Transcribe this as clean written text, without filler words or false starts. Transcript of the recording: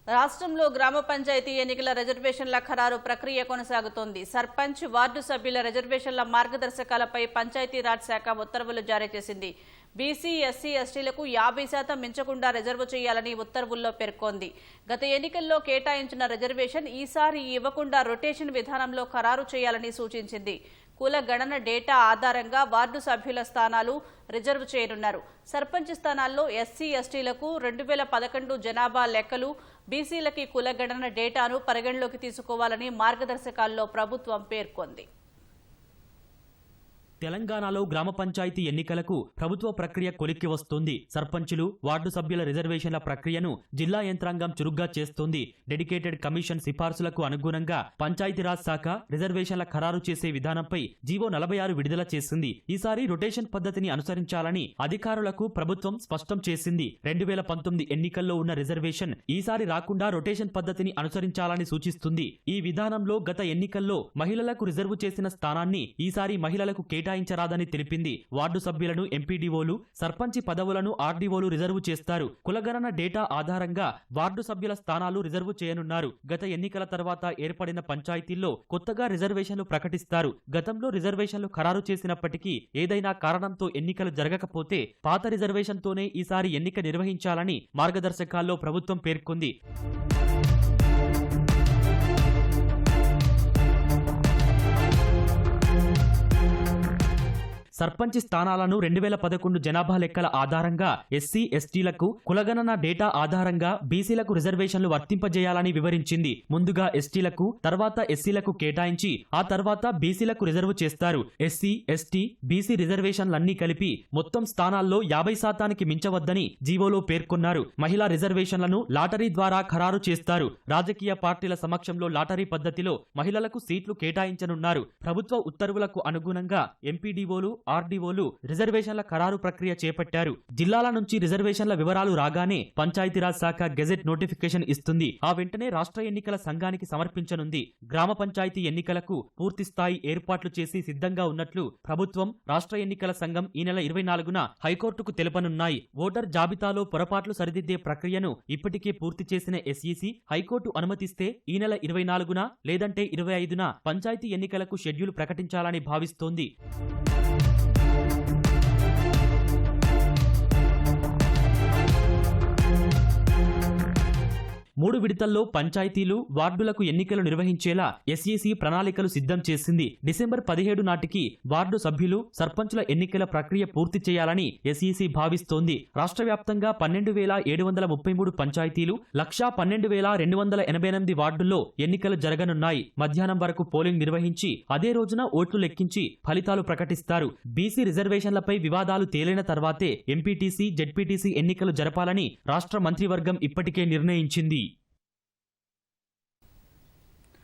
రాష్ట్రంలో గ్రామ పంచాయతీ ఎన్నికల రిజర్వేషన్ల ఖరారు ప్రక్రియ కొనసాగుతోంది. సర్పంచ్, వార్డు సభ్యుల రిజర్వేషన్ల మార్గదర్శకాలపై పంచాయతీరాజ్ శాఖ ఉత్తర్వులు జారీ చేసింది. బీసీ, ఎస్సీ, ఎస్టీలకు 50% మించకుండా రిజర్వు చేయాలని ఉత్తర్వుల్లో పేర్కొంది. గత ఎన్నికల్లో కేటాయించిన రిజర్వేషన్ ఈసారి ఇవ్వకుండా రొటేషన్ విధానంలో ఖరారు చేయాలని సూచించింది. కుల గణన డేటా ఆధారంగా వార్డు సభ్యుల స్థానాలు రిజర్వ్ చేయనున్నారు. సర్పంచ్ స్థానాల్లో ఎస్సీ, ఎస్టీలకు 2011 జనాభా లెక్కలు, బీసీలకి కుల గణన డేటాను పరిగణలోకి తీసుకోవాలని మార్గదర్శకాల్లో ప్రభుత్వం పేర్కొంది. తెలంగాణలో గ్రామ పంచాయతీ ఎన్నికలకు ప్రభుత్వ ప్రక్రియ కొలిక్కి వస్తోంది. సర్పంచులు, వార్డు సభ్యుల రిజర్వేషన్ల ప్రక్రియను జిల్లా యంత్రాంగం చురుగ్గా చేస్తోంది. డెడికేటెడ్ కమిషన్ సిఫార్సులకు అనుగుణంగా పంచాయతీరాజ్ శాఖ రిజర్వేషన్ల ఖరారు చేసే విధానంపై జీవో 46 విడుదల చేసింది. ఈసారి రొటేషన్ పద్ధతిని అనుసరించాలని అధికారులకు ప్రభుత్వం స్పష్టం చేసింది. 2019 ఎన్నికల్లో ఉన్న రిజర్వేషన్ ఈసారి రాకుండా రొటేషన్ పద్ధతిని అనుసరించాలని సూచిస్తుంది. ఈ విధానంలో గత ఎన్నికల్లో మహిళలకు రిజర్వు చేసిన స్థానాన్ని ఈసారి మహిళలకు కేటాయించరాదని తెలిపింది. వార్డు సభ్యులను ఎంపీడీఓలు, సర్పంచి పదవులను ఆర్డీఓలు రిజర్వు చేస్తారు. కులగణన డేటా ఆధారంగా వార్డు సభ్యుల స్థానాలు రిజర్వు చేయనున్నారు. గత ఎన్నికల తర్వాత ఏర్పడిన పంచాయతీల్లో కొత్తగా రిజర్వేషన్లు ప్రకటిస్తారు. గతంలో రిజర్వేషన్లు ఖరారు చేసినప్పటికీ ఏదైనా కారణంతో ఎన్నికలు జరగకపోతే పాత రిజర్వేషన్తోనే ఈసారి ఎన్నిక నిర్వహించాలని మార్గదర్శకాల్లో ప్రభుత్వం పేర్కొంది. సర్పంచ్ స్థానాలను 2011 జనాభా లెక్కల ఆధారంగా ఎస్సీ, ఎస్టీలకు, కులగణన డేటా ఆధారంగా బీసీలకు రిజర్వేషన్లు వర్తింపజేయాలని వివరించింది. ముందుగా ఎస్టీలకు, తర్వాత ఎస్సీలకు కేటాయించి ఆ తర్వాత బీసీలకు రిజర్వు చేస్తారు. ఎస్సీ, ఎస్టీ, బీసీ రిజర్వేషన్లన్నీ కలిపి మొత్తం స్థానాల్లో 50% మించవద్దని జీవోలో పేర్కొన్నారు. మహిళా రిజర్వేషన్లను లాటరీ ద్వారా ఖరారు చేస్తారు. రాజకీయ పార్టీల సమక్షంలో లాటరీ పద్ధతిలో మహిళలకు సీట్లు కేటాయించనున్నారు. ప్రభుత్వ ఉత్తర్వులకు అనుగుణంగా ఎంపీడీఓలు, ఆర్డీఓలు రిజర్వేషన్ల ఖరారు ప్రక్రియ చేపట్టారు. జిల్లాల నుంచి రిజర్వేషన్ల వివరాలు రాగానే పంచాయతీరాజ్ శాఖ గెజెట్ నోటిఫికేషన్ ఇస్తుంది. ఆ వెంటనే రాష్ట్ర ఎన్నికల సంఘానికి సమర్పించనుంది. గ్రామ పంచాయతీ ఎన్నికలకు పూర్తి స్థాయి ఏర్పాట్లు చేసి సిద్ధంగా ఉన్నట్లు ప్రభుత్వం, రాష్ట్ర ఎన్నికల సంఘం ఈ నెల 24న హైకోర్టుకు తెలుపనున్నాయి. ఓటర్ జాబితాలో పొరపాట్లు సరిదిద్దే ప్రక్రియను ఇప్పటికే పూర్తి చేసిన ఎస్ఈసీ హైకోర్టు అనుమతిస్తే ఈ నెల 24న లేదంటే 25న పంచాయతీ ఎన్నికలకు షెడ్యూల్ ప్రకటించాలని భావిస్తోంది. 3 విడతల్లో పంచాయతీలు, వార్డులకు ఎన్నికలు నిర్వహించేలా ఎస్ఈసీ ప్రణాళికలు సిద్ధం చేసింది. డిసెంబర్ 17 నాటికి వార్డు సభ్యులు, సర్పంచుల ఎన్నికల ప్రక్రియ పూర్తి చేయాలని ఎస్ఈసీ భావిస్తోంది. రాష్ట్ర వ్యాప్తంగా 12,733 పంచాయతీలు, 1,12,288 వార్డుల్లో ఎన్నికలు జరగనున్నాయి. మధ్యాహ్నం వరకు పోలింగ్ నిర్వహించి అదే రోజున ఓట్లు లెక్కించి ఫలితాలు ప్రకటిస్తారు. బీసీ రిజర్వేషన్లపై వివాదాలు తేలిన తర్వాతే ఎంపీటీసీ, జెడ్పీటీసీ ఎన్నికలు జరపాలని రాష్ట్ర మంత్రివర్గం ఇప్పటికే నిర్ణయించింది.